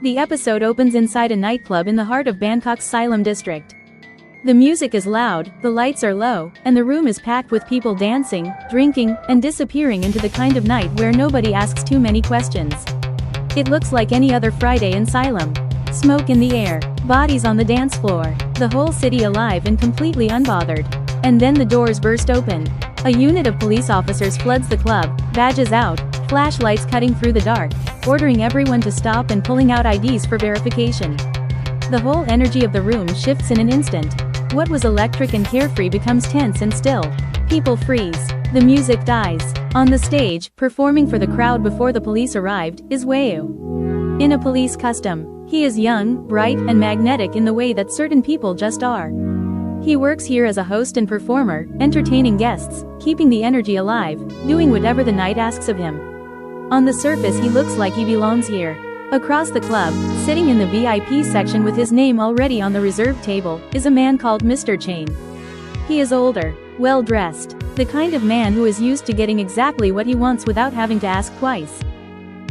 The episode opens inside a nightclub in the heart of Bangkok's Silom district. The music is loud, the lights are low, and the room is packed with people dancing, drinking, and disappearing into the kind of night where nobody asks too many questions. It looks like any other Friday in Silom. Smoke in the air, bodies on the dance floor, the whole city alive and completely unbothered. And then the doors burst open. A unit of police officers floods the club, badges out, flashlights cutting through the dark, ordering everyone to stop and pulling out IDs for verification. The whole energy of the room shifts in an instant. What was electric and carefree becomes tense and still. People freeze. The music dies. On the stage, performing for the crowd before the police arrived, is Wayu. In a police costume, he is young, bright, and magnetic in the way that certain people just are. He works here as a host and performer, entertaining guests, keeping the energy alive, doing whatever the night asks of him. On the surface he looks like he belongs here. Across the club, sitting in the VIP section with his name already on the reserved table, is a man called Mr. Chain. He is older, well-dressed, the kind of man who is used to getting exactly what he wants without having to ask twice.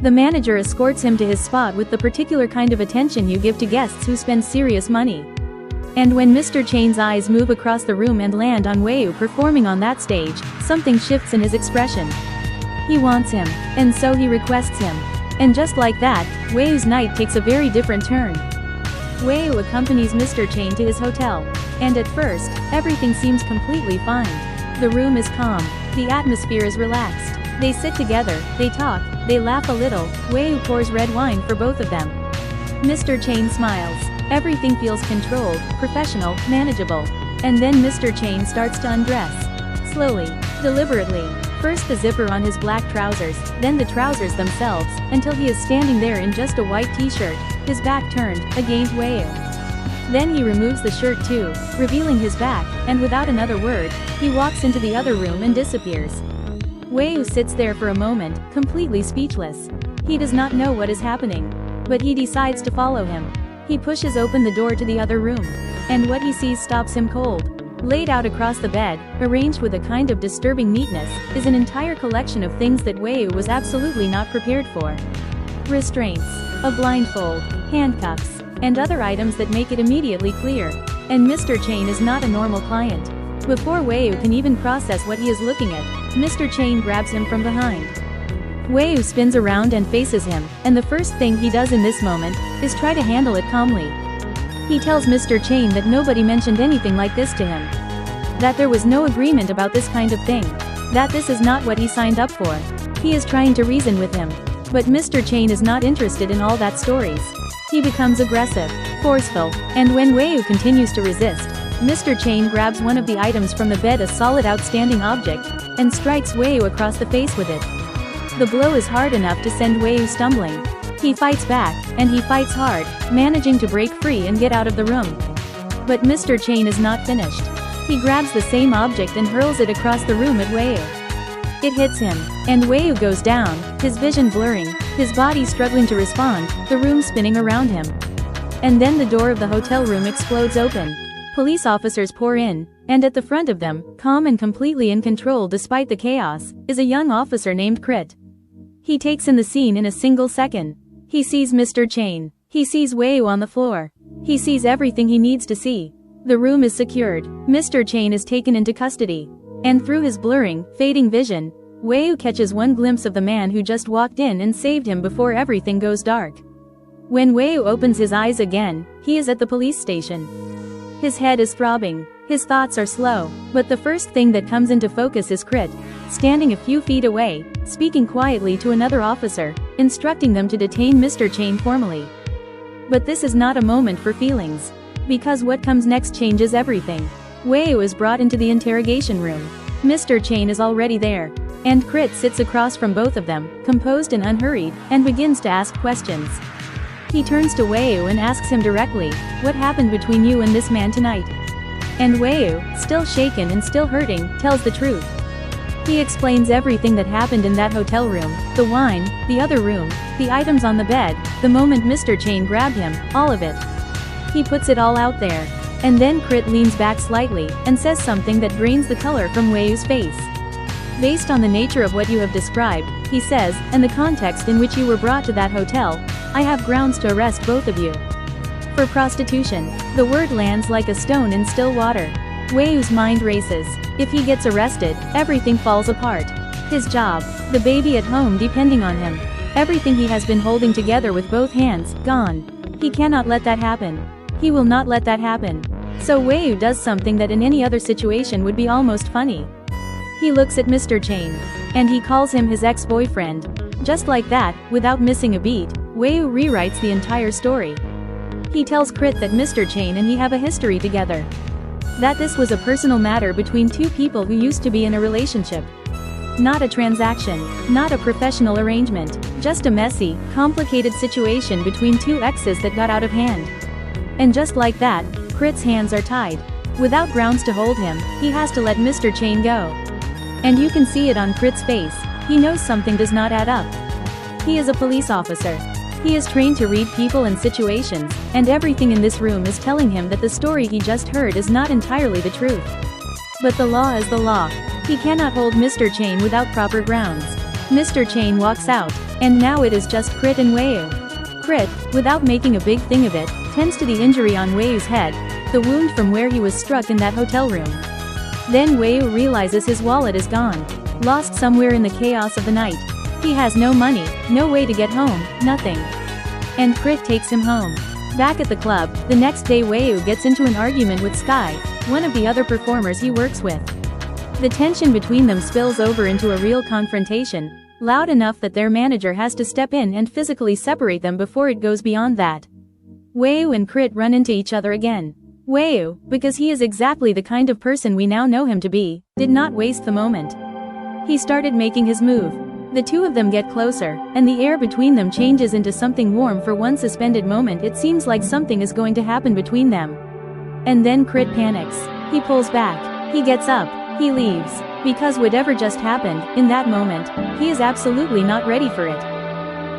The manager escorts him to his spot with the particular kind of attention you give to guests who spend serious money. And when Mr. Chain's eyes move across the room and land on Wayu performing on that stage, something shifts in his expression. He wants him, and so he requests him. And just like that, Wayu's night takes a very different turn. Wayu accompanies Mr. Chain to his hotel. And at first, everything seems completely fine. The room is calm, the atmosphere is relaxed. They sit together, they talk, they laugh a little. Wayu pours red wine for both of them. Mr. Chain smiles. Everything feels controlled, professional, manageable. And then Mr. Chain starts to undress. Slowly, deliberately. First the zipper on his black trousers, then the trousers themselves, until he is standing there in just a white t-shirt, his back turned, against Wayu. Then he removes the shirt too, revealing his back, and without another word, he walks into the other room and disappears. Wayu sits there for a moment, completely speechless. He does not know what is happening. But he decides to follow him. He pushes open the door to the other room. And what he sees stops him cold. Laid out across the bed, arranged with a kind of disturbing neatness, is an entire collection of things that Wayu was absolutely not prepared for. Restraints, a blindfold, handcuffs, and other items that make it immediately clear. And Mr. Chain is not a normal client. Before Wayu can even process what he is looking at, Mr. Chain grabs him from behind. Wayu spins around and faces him, and the first thing he does in this moment is try to handle it calmly. He tells Mr. Chain that nobody mentioned anything like this to him. That there was no agreement about this kind of thing. That this is not what he signed up for. He is trying to reason with him. But Mr. Chain is not interested in all that stories. He becomes aggressive, forceful, and when Wayu continues to resist, Mr. Chain grabs one of the items from the bed, a solid outstanding object, and strikes Wayu across the face with it. The blow is hard enough to send Wayu stumbling. He fights back, and he fights hard, managing to break free and get out of the room. But Mr. Chain is not finished. He grabs the same object and hurls it across the room at Wayu. It hits him, and Wayu goes down, his vision blurring, his body struggling to respond, the room spinning around him. And then the door of the hotel room explodes open. Police officers pour in, and at the front of them, calm and completely in control despite the chaos, is a young officer named Krit. He takes in the scene in a single second. He sees Mr. Chain. He sees Wayu on the floor. He sees everything he needs to see. The room is secured. Mr. Chain is taken into custody. And through his blurring, fading vision, Wayu catches one glimpse of the man who just walked in and saved him before everything goes dark. When Wayu opens his eyes again, he is at the police station. His head is throbbing. His thoughts are slow, but the first thing that comes into focus is Krit, standing a few feet away, speaking quietly to another officer, instructing them to detain Mr. Chain formally. But this is not a moment for feelings. Because what comes next changes everything. Wayu is brought into the interrogation room. Mr. Chain is already there. And Krit sits across from both of them, composed and unhurried, and begins to ask questions. He turns to Wayu and asks him directly, "What happened between you and this man tonight?" And Wayu, still shaken and still hurting, tells the truth. He explains everything that happened in that hotel room, the wine, the other room, the items on the bed, the moment Mr. Chain grabbed him, all of it. He puts it all out there. And then Krit leans back slightly, and says something that drains the color from Wayu's face. "Based on the nature of what you have described," he says, "and the context in which you were brought to that hotel, I have grounds to arrest both of you. For prostitution. The word lands like a stone in still water. Wayu's mind races. If he gets arrested, everything falls apart. His job, the baby at home depending on him, everything he has been holding together with both hands, gone. He cannot let that happen. He will not let that happen. So Wayu does something that in any other situation would be almost funny. He looks at Mr. Chain. And he calls him his ex-boyfriend. Just like that, without missing a beat, Wayu rewrites the entire story. He tells Crit that Mr. Chain and he have a history together. That this was a personal matter between two people who used to be in a relationship. Not a transaction, not a professional arrangement, just a messy, complicated situation between two exes that got out of hand. And just like that, Crit's hands are tied. Without grounds to hold him, he has to let Mr. Chain go. And you can see it on Crit's face, he knows something does not add up. He is a police officer. He is trained to read people and situations, and everything in this room is telling him that the story he just heard is not entirely the truth. But the law is the law. He cannot hold Mr. Chain without proper grounds. Mr. Chain walks out, and now it is just Crit and Wayu. Crit, without making a big thing of it, tends to the injury on Wayu's head, the wound from where he was struck in that hotel room. Then Wayu realizes his wallet is gone. Lost somewhere in the chaos of the night. He has no money, no way to get home, nothing. And Crit takes him home. Back at the club, the next day Wayu gets into an argument with Sky, one of the other performers he works with. The tension between them spills over into a real confrontation, loud enough that their manager has to step in and physically separate them before it goes beyond that. Wayu and Crit run into each other again. Wayu, because he is exactly the kind of person we now know him to be, did not waste the moment. He started making his move. The two of them get closer, and the air between them changes into something warm. For one suspended moment it seems like something is going to happen between them. And then Crit panics. He pulls back. He gets up. He leaves. Because whatever just happened, in that moment, he is absolutely not ready for it.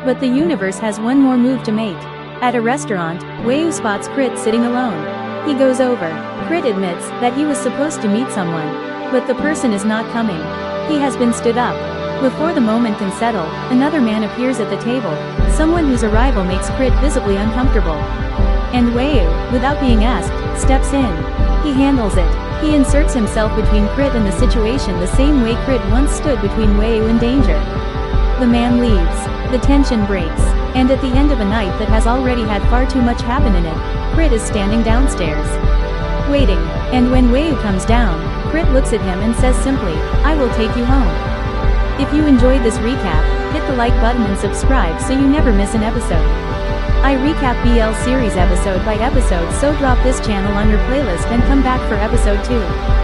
But the universe has one more move to make. At a restaurant, Wayu spots Crit sitting alone. He goes over. Crit admits that he was supposed to meet someone. But the person is not coming. He has been stood up. Before the moment can settle, another man appears at the table, someone whose arrival makes Crit visibly uncomfortable. And Wayu, without being asked, steps in. He handles it. He inserts himself between Crit and the situation the same way Crit once stood between Wayu and danger. The man leaves. The tension breaks. And at the end of a night that has already had far too much happen in it, Crit is standing downstairs. Waiting. And when Wayu comes down, Crit looks at him and says simply, "I will take you home." If you enjoyed this recap, hit the like button and subscribe so you never miss an episode. I recap BL series episode by episode, so drop this channel on your playlist and come back for episode 2.